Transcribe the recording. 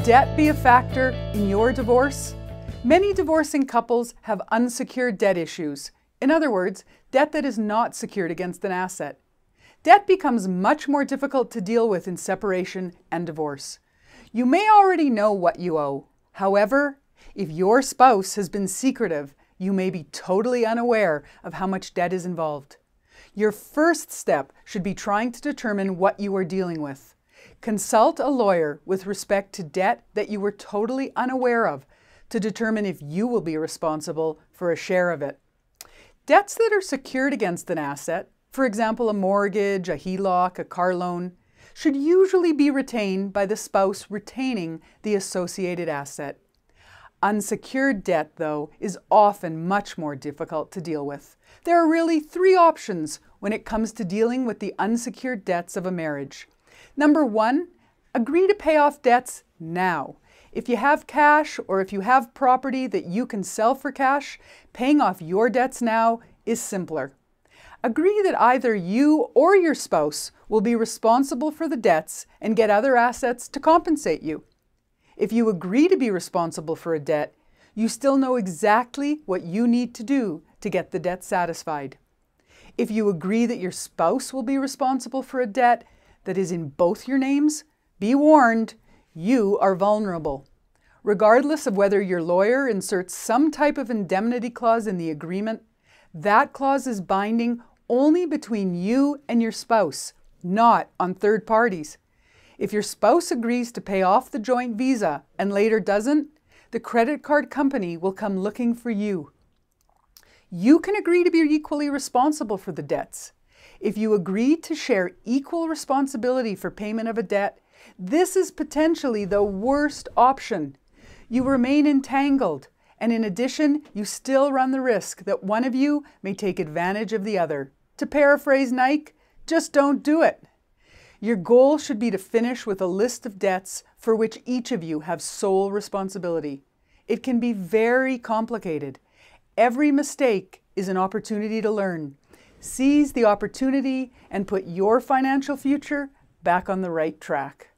debt be a factor in your divorce? Many divorcing couples have unsecured debt issues. In other words, debt that is not secured against an asset. Debt becomes much more difficult to deal with in separation and divorce. You may already know what you owe. However, if your spouse has been secretive, you may be totally unaware of how much debt is involved. Your first step should be trying to determine what you are dealing with. Consult a lawyer with respect to debt that you were totally unaware of to determine if you will be responsible for a share of it. Debts that are secured against an asset, for example a mortgage, a HELOC, a car loan, should usually be retained by the spouse retaining the associated asset. Unsecured debt, though, is often much more difficult to deal with. There are really three options when it comes to dealing with the unsecured debts of a marriage. Number one, agree to pay off debts now. If you have cash or if you have property that you can sell for cash, paying off your debts now is simpler. Agree that either you or your spouse will be responsible for the debts and get other assets to compensate you. If you agree to be responsible for a debt, you still know exactly what you need to do to get the debt satisfied. If you agree that your spouse will be responsible for a debt that is in both your names, be warned, you are vulnerable. Regardless of whether your lawyer inserts some type of indemnity clause in the agreement, that clause is binding only between you and your spouse, not on third parties. If your spouse agrees to pay off the joint visa and later doesn't, the credit card company will come looking for you. You can agree to be equally responsible for the debts. If you agree to share equal responsibility for payment of a debt, this is potentially the worst option. You remain entangled, and in addition, you still run the risk that one of you may take advantage of the other. To paraphrase Nike, just don't do it. Your goal should be to finish with a list of debts for which each of you have sole responsibility. It can be very complicated. Every mistake is an opportunity to learn. Seize the opportunity and put your financial future back on the right track.